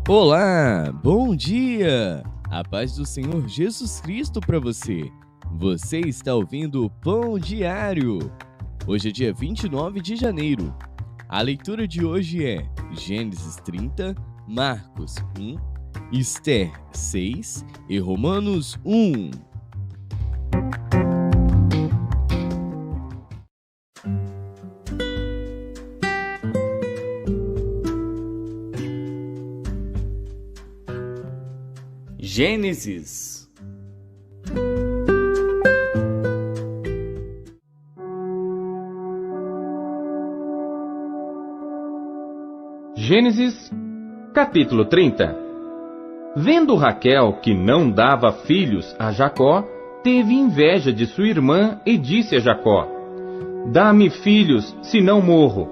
Olá, bom dia! A paz do Senhor Jesus Cristo para você. Você está ouvindo o Pão Diário. Hoje é dia 29 de janeiro. A leitura de hoje é Gênesis 30, Marcos 1, Esther 6 e Romanos 1. Gênesis. Gênesis, capítulo 30. Vendo Raquel que não dava filhos a Jacó, teve inveja de sua irmã e disse a Jacó: "Dá-me filhos, senão morro."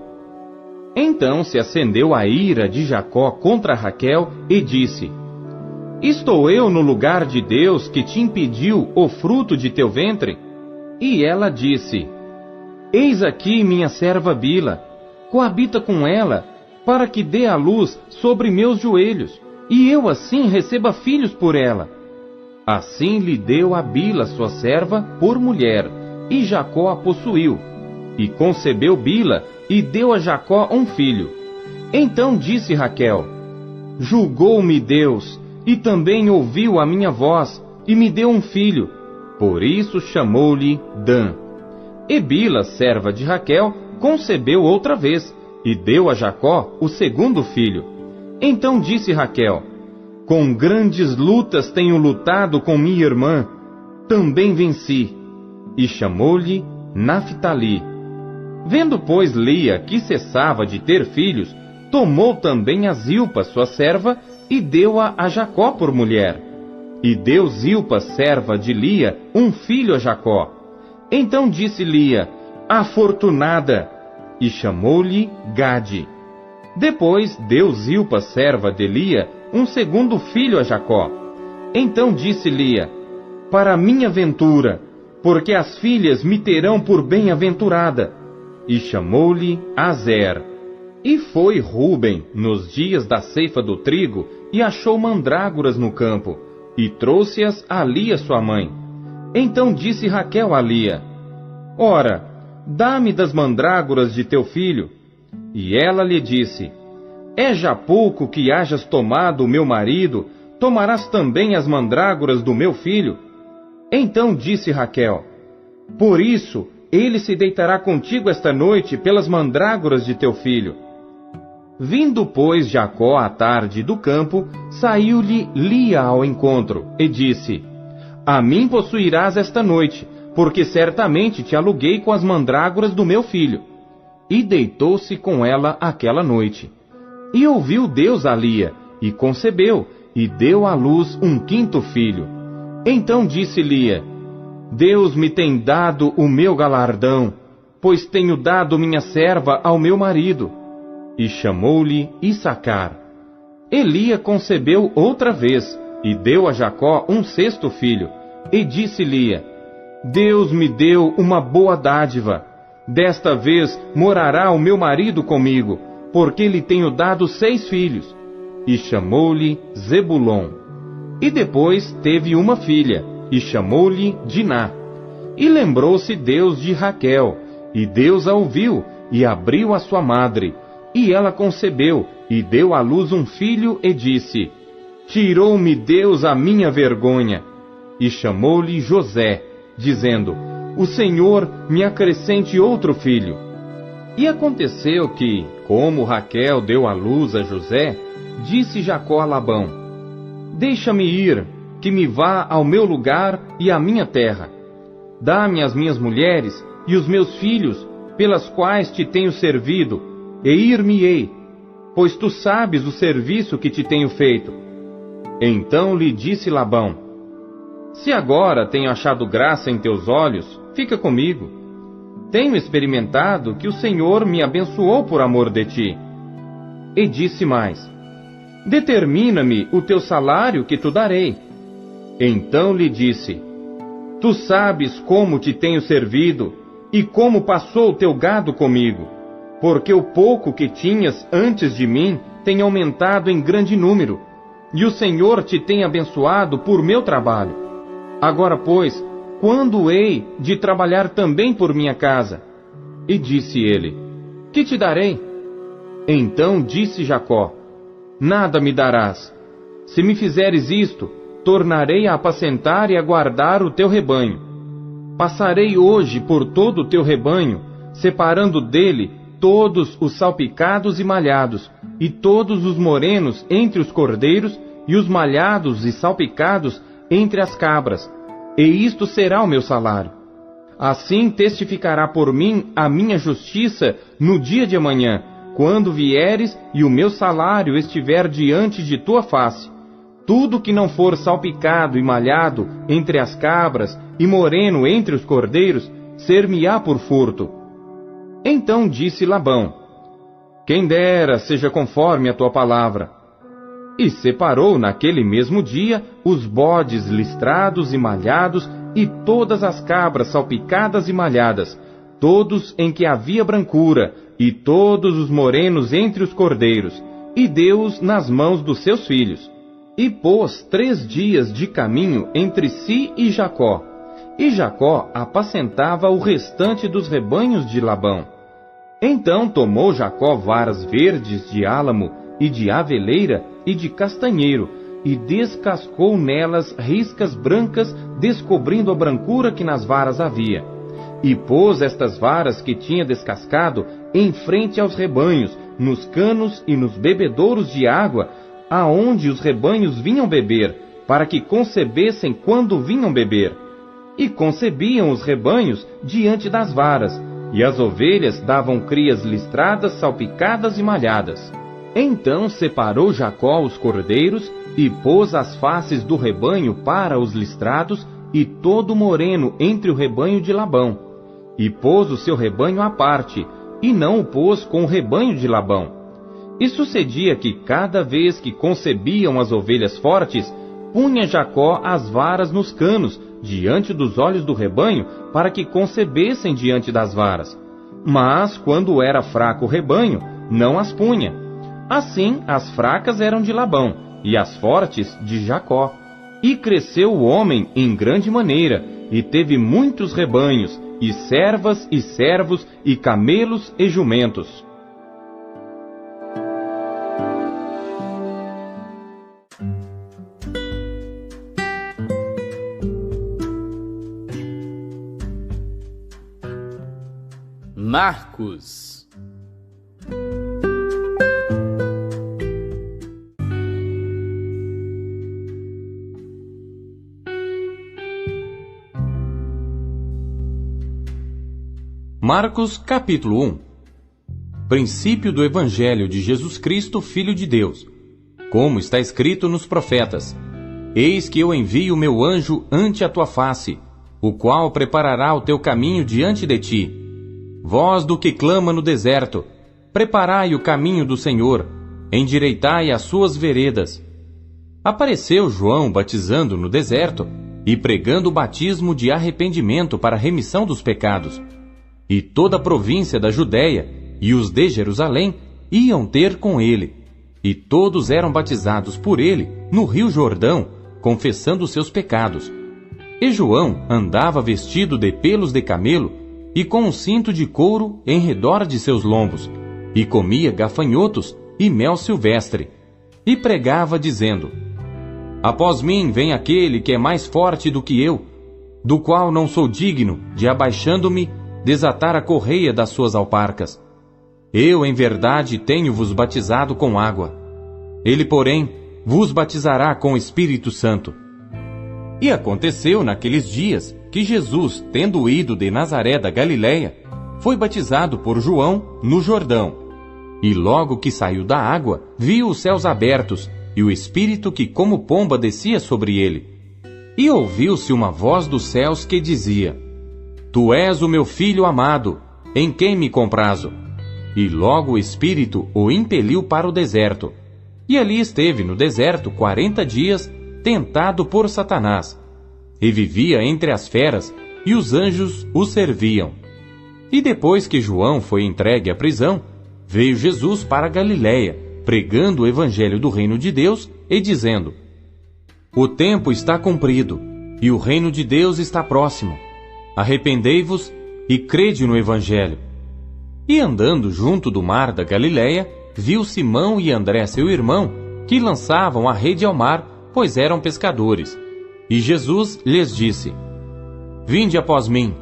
Então se acendeu a ira de Jacó contra Raquel e disse: "Estou eu no lugar de Deus que te impediu o fruto de teu ventre?" E ela disse: "Eis aqui minha serva Bila, coabita com ela, para que dê à luz sobre meus joelhos, e eu assim receba filhos por ela." Assim lhe deu a Bila sua serva por mulher, e Jacó a possuiu. E concebeu Bila, e deu a Jacó um filho. Então disse Raquel: "Julgou-me Deus, e também ouviu a minha voz, e me deu um filho." Por isso chamou-lhe Dan. E Bila, serva de Raquel, concebeu outra vez, e deu a Jacó o segundo filho. Então disse Raquel: "Com grandes lutas tenho lutado com minha irmã, também venci." E chamou-lhe Naphtali. Vendo, pois, Lia que cessava de ter filhos, tomou também a Zilpa, sua serva, e deu-a a Jacó por mulher. E deu Zilpa, serva de Lia, um filho a Jacó. Então disse Lia: "Afortunada!" E chamou-lhe Gade. Depois deu Zilpa, serva de Lia, um segundo filho a Jacó. Então disse Lia: "Para minha ventura, porque as filhas me terão por bem-aventurada." E chamou-lhe Azer. E foi Rúben nos dias da ceifa do trigo, e achou mandrágoras no campo, e trouxe-as a Lia sua mãe. Então disse Raquel a Lia: "Ora, dá-me das mandrágoras de teu filho." E ela lhe disse: "É já pouco que hajas tomado o meu marido, tomarás também as mandrágoras do meu filho?" Então disse Raquel: "Por isso ele se deitará contigo esta noite pelas mandrágoras de teu filho." Vindo, pois, Jacó à tarde do campo, saiu-lhe Lia ao encontro, e disse: "A mim possuirás esta noite, porque certamente te aluguei com as mandrágoras do meu filho." E deitou-se com ela aquela noite. E ouviu Deus a Lia, e concebeu, e deu à luz um quinto filho. Então disse Lia: "Deus me tem dado o meu galardão, pois tenho dado minha serva ao meu marido." E chamou-lhe Issacar. E Lia concebeu outra vez, e deu a Jacó um sexto filho. E disse Lia: "Deus me deu uma boa dádiva. Desta vez morará o meu marido comigo, porque lhe tenho dado 6 filhos." E chamou-lhe Zebulon. E depois teve uma filha, e chamou-lhe Diná. E lembrou-se Deus de Raquel, e Deus a ouviu, e abriu a sua madre. E ela concebeu, e deu à luz um filho, e disse: "Tirou-me Deus a minha vergonha." E chamou-lhe José, dizendo: "O Senhor me acrescente outro filho." E aconteceu que, como Raquel deu à luz a José, disse Jacó a Labão: "Deixa-me ir, que me vá ao meu lugar e à minha terra. Dá-me as minhas mulheres e os meus filhos, pelas quais te tenho servido, e ir-me-ei, pois tu sabes o serviço que te tenho feito." Então lhe disse Labão: "Se agora tenho achado graça em teus olhos, fica comigo. Tenho experimentado que o Senhor me abençoou por amor de ti." E disse mais: "Determina-me o teu salário que te darei." Então lhe disse: "Tu sabes como te tenho servido, e como passou o teu gado comigo, porque o pouco que tinhas antes de mim tem aumentado em grande número, e o Senhor te tem abençoado por meu trabalho. Agora, pois, quando hei de trabalhar também por minha casa? E disse ele: Que te darei? Então disse Jacó: Nada me darás. Se me fizeres isto, tornarei a apacentar e a guardar o teu rebanho. Passarei hoje por todo o teu rebanho, separando dele todos os salpicados e malhados, e todos os morenos entre os cordeiros, e os malhados e salpicados entre as cabras, e isto será o meu salário. Assim testificará por mim a minha justiça no dia de amanhã, quando vieres e o meu salário estiver diante de tua face. Tudo que não for salpicado e malhado entre as cabras e moreno entre os cordeiros, ser-me-á por furto. Então disse Labão: Quem dera seja conforme a tua palavra. E separou naquele mesmo dia os bodes listrados e malhados e todas as cabras salpicadas e malhadas, todos em que havia brancura, e todos os morenos entre os cordeiros, e deu-os nas mãos dos seus filhos. E pôs 3 dias de caminho entre si e Jacó. E Jacó apacentava o restante dos rebanhos de Labão. Então tomou Jacó varas verdes de álamo, e de aveleira, e de castanheiro, e descascou nelas riscas brancas, descobrindo a brancura que nas varas havia. E pôs estas varas que tinha descascado em frente aos rebanhos, nos canos e nos bebedouros de água, aonde os rebanhos vinham beber, para que concebessem quando vinham beber. E concebiam os rebanhos diante das varas, e as ovelhas davam crias listradas, salpicadas e malhadas. Então separou Jacó os cordeiros, e pôs as faces do rebanho para os listrados, e todo moreno entre o rebanho de Labão. E pôs o seu rebanho à parte, e não o pôs com o rebanho de Labão. E sucedia que cada vez que concebiam as ovelhas fortes, punha Jacó as varas nos canos, diante dos olhos do rebanho, para que concebessem diante das varas. Mas, quando era fraco o rebanho, não as punha. Assim, as fracas eram de Labão, e as fortes de Jacó. E cresceu o homem em grande maneira, e teve muitos rebanhos, e servas e servos, e camelos e jumentos. Marcos. Marcos capítulo 1. Princípio do Evangelho de Jesus Cristo, Filho de Deus. Como está escrito nos profetas: Eis que eu envio o meu anjo ante a tua face, o qual preparará o teu caminho diante de ti. Voz do que clama no deserto: Preparai o caminho do Senhor, endireitai as suas veredas. Apareceu João batizando no deserto e pregando o batismo de arrependimento para a remissão dos pecados. E toda a província da Judéia e os de Jerusalém iam ter com ele, e todos eram batizados por ele no rio Jordão, confessando seus pecados. E João andava vestido de pelos de camelo e com um cinto de couro em redor de seus lombos, e comia gafanhotos e mel silvestre, e pregava dizendo: Após mim vem aquele que é mais forte do que eu, do qual não sou digno de, abaixando-me, desatar a correia das suas alparcas. Eu, em verdade, tenho-vos batizado com água. Ele, porém, vos batizará com o Espírito Santo. E aconteceu naqueles dias que Jesus, tendo ido de Nazaré da Galiléia, foi batizado por João no Jordão. E logo que saiu da água, viu os céus abertos, e o Espírito que como pomba descia sobre ele. E ouviu-se uma voz dos céus que dizia: Tu és o meu Filho amado, em quem me comprazo. E logo o Espírito o impeliu para o deserto. E ali esteve no deserto 40 dias, tentado por Satanás. E vivia entre as feras, e os anjos o serviam. E depois que João foi entregue à prisão, veio Jesus para a Galiléia, pregando o evangelho do reino de Deus e dizendo: O tempo está cumprido, e o reino de Deus está próximo. Arrependei-vos e crede no evangelho. E andando junto do mar da Galileia, viu Simão e André, seu irmão, que lançavam a rede ao mar, pois eram pescadores. E Jesus lhes disse: Vinde após mim,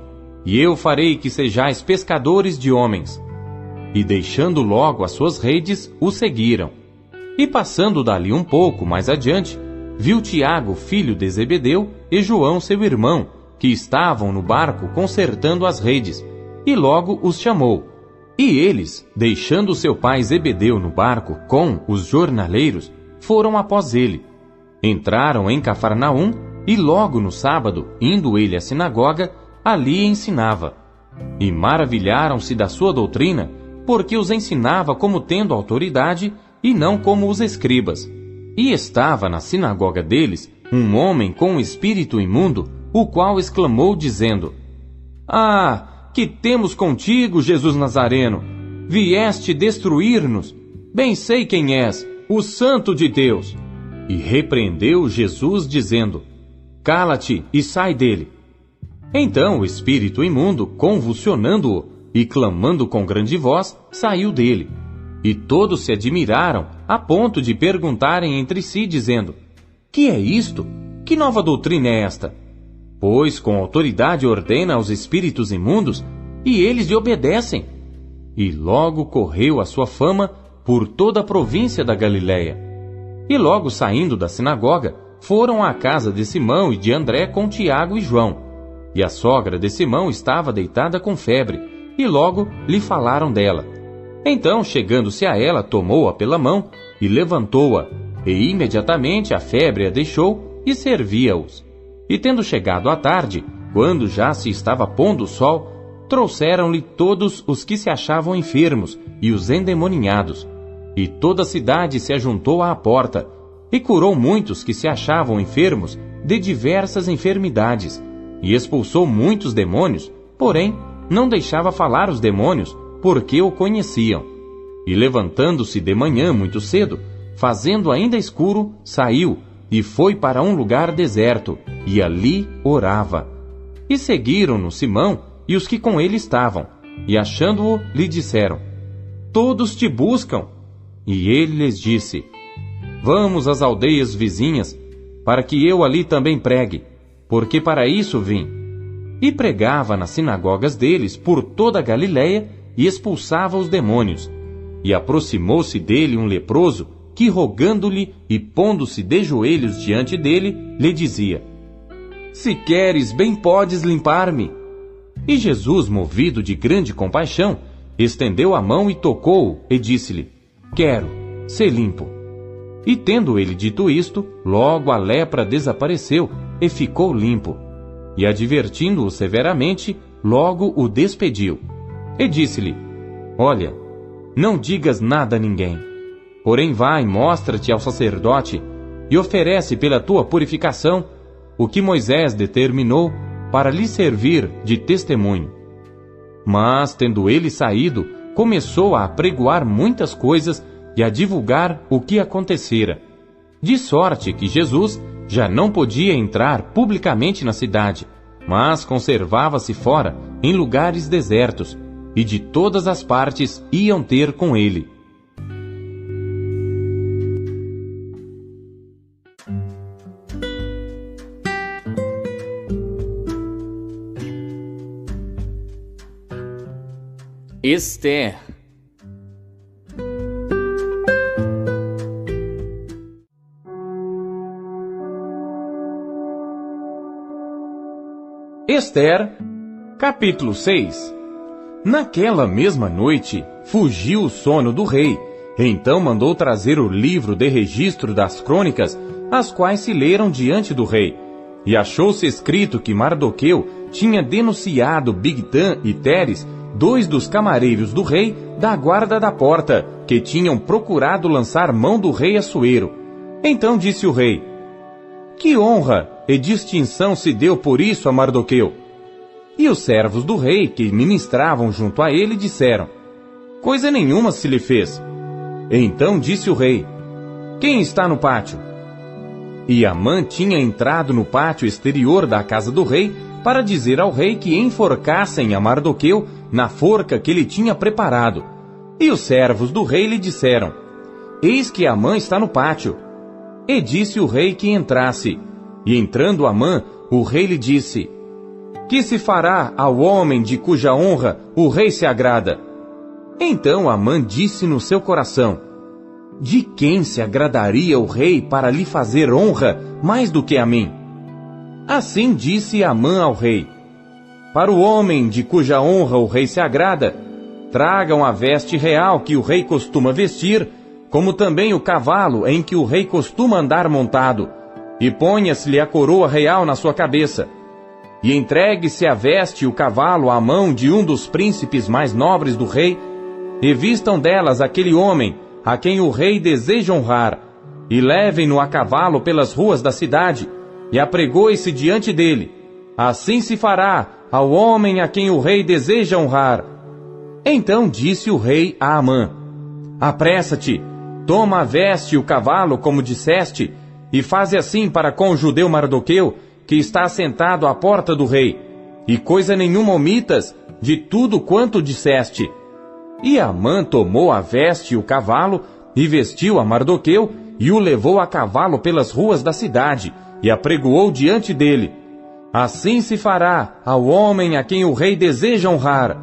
e eu farei que sejais pescadores de homens. E deixando logo as suas redes, o seguiram. E passando dali um pouco mais adiante, viu Tiago, filho de Zebedeu, e João, seu irmão, que estavam no barco consertando as redes, e logo os chamou. E eles, deixando seu pai Zebedeu no barco com os jornaleiros, foram após ele. Entraram em Cafarnaum, e logo no sábado, indo ele à sinagoga, ali ensinava. E maravilharam-se da sua doutrina, porque os ensinava como tendo autoridade, e não como os escribas. E estava na sinagoga deles um homem com um espírito imundo, o qual exclamou dizendo: Ah, que temos contigo, Jesus Nazareno? Vieste destruir-nos? Bem sei quem és, o Santo de Deus. E repreendeu Jesus dizendo: Cala-te e sai dele. Então o espírito imundo, convulsionando-o e clamando com grande voz, saiu dele. E todos se admiraram, a ponto de perguntarem entre si, dizendo: Que é isto? Que nova doutrina é esta? Pois com autoridade ordena aos espíritos imundos, e eles lhe obedecem. E logo correu a sua fama por toda a província da Galileia. E logo saindo da sinagoga, foram à casa de Simão e de André com Tiago e João. E a sogra de Simão estava deitada com febre, e logo lhe falaram dela. Então, chegando-se a ela, tomou-a pela mão e levantou-a, e imediatamente a febre a deixou e servia-os. E tendo chegado à tarde, quando já se estava pondo o sol, trouxeram-lhe todos os que se achavam enfermos e os endemoniados. E toda a cidade se ajuntou à porta, e curou muitos que se achavam enfermos de diversas enfermidades, e expulsou muitos demônios, porém não deixava falar os demônios, porque o conheciam. E levantando-se de manhã muito cedo, fazendo ainda escuro, saiu, e foi para um lugar deserto, e ali orava. E seguiram-no Simão e os que com ele estavam, e achando-o, lhe disseram: Todos te buscam. E ele lhes disse: Vamos às aldeias vizinhas, para que eu ali também pregue, porque para isso vim. E pregava nas sinagogas deles por toda a Galileia, e expulsava os demônios. E aproximou-se dele um leproso, que rogando-lhe e pondo-se de joelhos diante dele, lhe dizia: Se queres, bem podes limpar-me. E Jesus, movido de grande compaixão, estendeu a mão e tocou-o, e disse-lhe: Quero, sê limpo. E tendo ele dito isto, logo a lepra desapareceu, e ficou limpo. E advertindo-o severamente, logo o despediu. E disse-lhe: Olha, não digas nada a ninguém. Porém vai, mostra-te ao sacerdote, e oferece pela tua purificação o que Moisés determinou para lhe servir de testemunho. Mas, tendo ele saído, começou a apregoar muitas coisas e a divulgar o que acontecera. De sorte que Jesus já não podia entrar publicamente na cidade, mas conservava-se fora, em lugares desertos, e de todas as partes iam ter com ele. Esther. Esther, capítulo 6. Naquela mesma noite, fugiu o sono do rei. Então mandou trazer o livro de registro das crônicas, as quais se leram diante do rei. E achou-se escrito que Mardoqueu tinha denunciado Bigtã e Teres, dois dos camareiros do rei, da guarda da porta, que tinham procurado lançar mão do rei Assuero. Então disse o rei: Que honra e distinção se deu por isso a Mardoqueu? E os servos do rei, que ministravam junto a ele, disseram: Coisa nenhuma se lhe fez. Então disse o rei: quem está no pátio? E Amã tinha entrado no pátio exterior da casa do rei para dizer ao rei que enforcassem a Mardoqueu na forca que ele tinha preparado. E os servos do rei lhe disseram: eis que Amã está no pátio. E disse o rei que entrasse. E entrando Amã, o rei lhe disse: que se fará ao homem de cuja honra o rei se agrada? Então Amã disse no seu coração: de quem se agradaria o rei para lhe fazer honra mais do que a mim? Assim disse Amã ao rei: para o homem de cuja honra o rei se agrada, tragam a veste real que o rei costuma vestir, como também o cavalo em que o rei costuma andar montado, e ponha-se-lhe a coroa real na sua cabeça. E entregue-se a veste e o cavalo à mão de um dos príncipes mais nobres do rei, e vistam delas aquele homem a quem o rei deseja honrar, e levem-no a cavalo pelas ruas da cidade, e apregoe-se diante dele. Assim se fará ao homem a quem o rei deseja honrar. Então disse o rei a Amã: apressa-te, toma a veste e o cavalo, como disseste, e faze assim para com o judeu Mardoqueu, que está assentado à porta do rei, e coisa nenhuma omitas de tudo quanto disseste. E Amã tomou a veste e o cavalo, e vestiu a Mardoqueu, e o levou a cavalo pelas ruas da cidade, e apregoou diante dele. Assim se fará ao homem a quem o rei deseja honrar.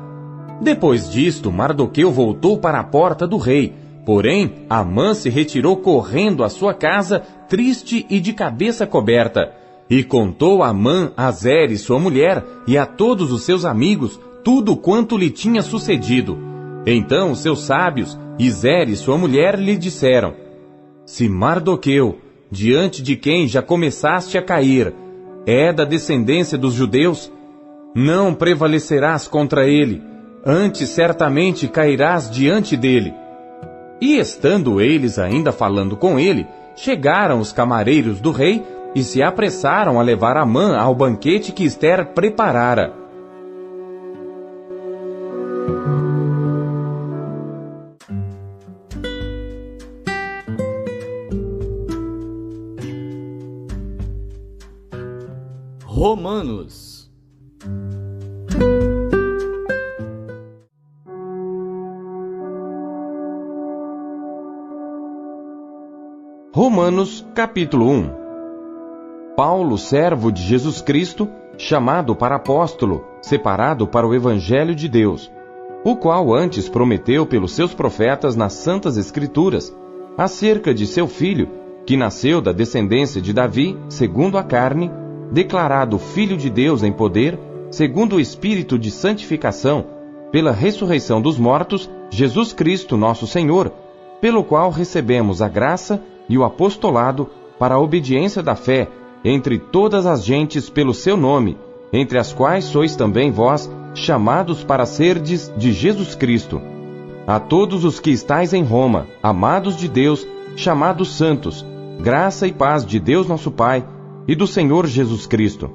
Depois disto, Mardoqueu voltou para a porta do rei, porém Amã se retirou correndo à sua casa, triste e de cabeça coberta. E contou Amã a Zeres, sua mulher, e a todos os seus amigos, tudo quanto lhe tinha sucedido. Então os seus sábios e Zeres, sua mulher, lhe disseram: se Mardoqueu, diante de quem já começaste a cair, é da descendência dos judeus, não prevalecerás contra ele, antes certamente cairás diante dele. E estando eles ainda falando com ele, chegaram os camareiros do rei e se apressaram a levar Amã ao banquete que Ester preparara. Romanos. Romanos, capítulo 1. Paulo, servo de Jesus Cristo, chamado para apóstolo, separado para o Evangelho de Deus, o qual antes prometeu pelos seus profetas nas Santas Escrituras, acerca de seu filho, que nasceu da descendência de Davi, segundo a carne, declarado Filho de Deus em poder, segundo o Espírito de santificação, pela ressurreição dos mortos, Jesus Cristo nosso Senhor, pelo qual recebemos a graça e o apostolado para a obediência da fé entre todas as gentes pelo seu nome, entre as quais sois também vós, chamados para serdes de Jesus Cristo. A todos os que estáis em Roma, amados de Deus, chamados santos, graça e paz de Deus nosso Pai e do Senhor Jesus Cristo.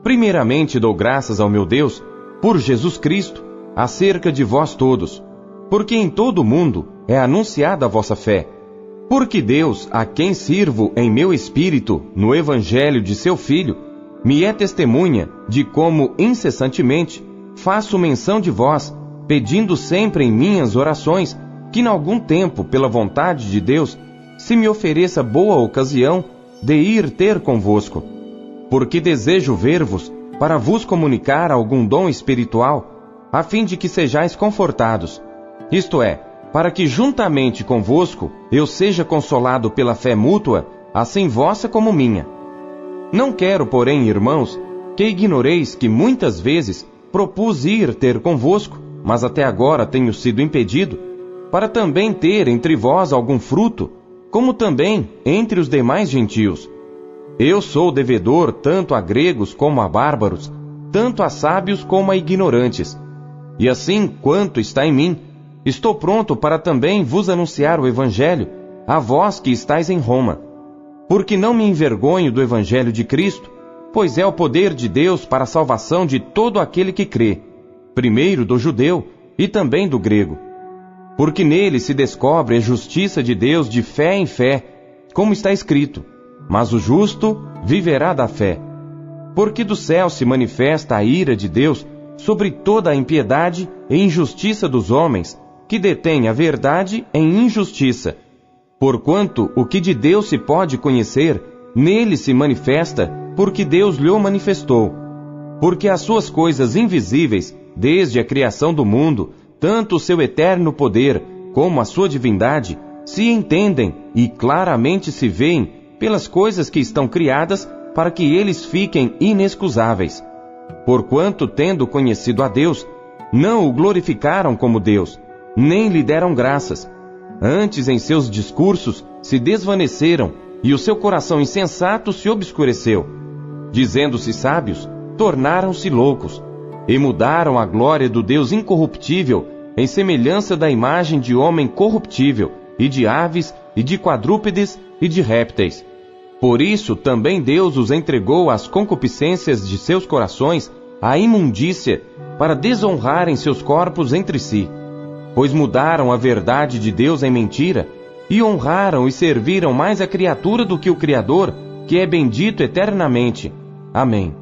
Primeiramente dou graças ao meu Deus, por Jesus Cristo, acerca de vós todos, porque em todo o mundo é anunciada a vossa fé. Porque Deus, a quem sirvo em meu espírito, no Evangelho de seu Filho, me é testemunha de como incessantemente faço menção de vós, pedindo sempre em minhas orações que, em algum tempo, pela vontade de Deus, se me ofereça boa ocasião de ir ter convosco, porque desejo ver-vos para vos comunicar algum dom espiritual, a fim de que sejais confortados, isto é, para que juntamente convosco eu seja consolado pela fé mútua, assim vossa como minha. Não quero, porém, irmãos, que ignoreis que muitas vezes propus ir ter convosco, mas até agora tenho sido impedido, para também ter entre vós algum fruto, como também entre os demais gentios. Eu sou devedor tanto a gregos como a bárbaros, tanto a sábios como a ignorantes. E assim, quanto está em mim, estou pronto para também vos anunciar o Evangelho, a vós que estáis em Roma. Porque não me envergonho do Evangelho de Cristo, pois é o poder de Deus para a salvação de todo aquele que crê, primeiro do judeu e também do grego. porque nele se descobre a justiça de Deus de fé em fé, como está escrito: mas o justo viverá da fé. Porque do céu se manifesta a ira de Deus sobre toda a impiedade e injustiça dos homens, que detêm a verdade em injustiça. Porquanto o que de Deus se pode conhecer, nele se manifesta, porque Deus lhe manifestou. Porque as suas coisas invisíveis, desde a criação do mundo, tanto o seu eterno poder como a sua divindade, se entendem e claramente se veem pelas coisas que estão criadas, para que eles fiquem inexcusáveis. Porquanto, tendo conhecido a Deus, não o glorificaram como Deus, nem lhe deram graças. Antes, em seus discursos, se desvaneceram, e o seu coração insensato se obscureceu. Dizendo-se sábios, tornaram-se loucos, e mudaram a glória do Deus incorruptível em semelhança da imagem de homem corruptível, e de aves, e de quadrúpedes, e de répteis. Por isso também Deus os entregou às concupiscências de seus corações, à imundícia, para desonrarem seus corpos entre si. Pois mudaram a verdade de Deus em mentira, e honraram e serviram mais a criatura do que o Criador, que é bendito eternamente. Amém.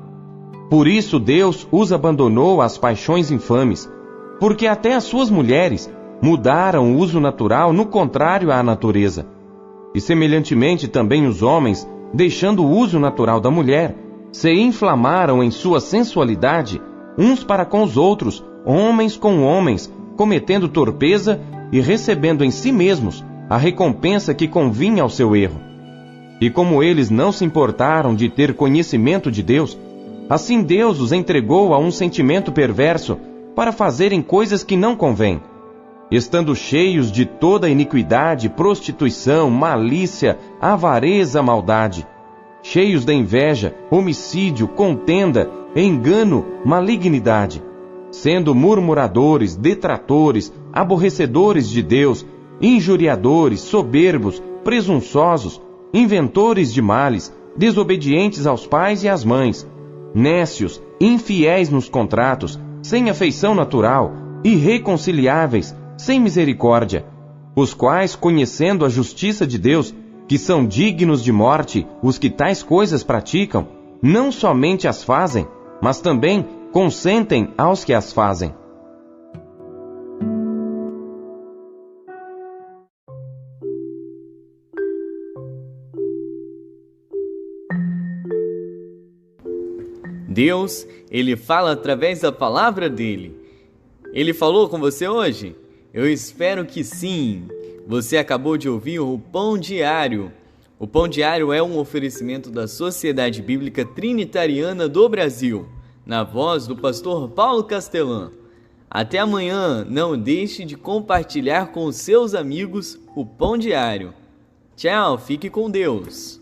Por isso Deus os abandonou às paixões infames, porque até as suas mulheres mudaram o uso natural no contrário à natureza. E semelhantemente também os homens, deixando o uso natural da mulher, se inflamaram em sua sensualidade, uns para com os outros, homens com homens, cometendo torpeza e recebendo em si mesmos a recompensa que convinha ao seu erro. E como eles não se importaram de ter conhecimento de Deus, assim Deus os entregou a um sentimento perverso para fazerem coisas que não convêm, estando cheios de toda iniquidade, prostituição, malícia, avareza, maldade, cheios de inveja, homicídio, contenda, engano, malignidade, sendo murmuradores, detratores, aborrecedores de Deus, injuriadores, soberbos, presunçosos, inventores de males, desobedientes aos pais e às mães, nécios, infiéis nos contratos, sem afeição natural, irreconciliáveis, sem misericórdia, os quais, conhecendo a justiça de Deus, que são dignos de morte os que tais coisas praticam, não somente as fazem, mas também consentem aos que as fazem. Deus, Ele fala através da palavra dele. Ele falou com você hoje? Eu espero que sim. Você acabou de ouvir o Pão Diário. O Pão Diário é um oferecimento da Sociedade Bíblica Trinitariana do Brasil, na voz do pastor Paulo Castelã. Até amanhã, não deixe de compartilhar com os seus amigos o Pão Diário. Tchau, fique com Deus.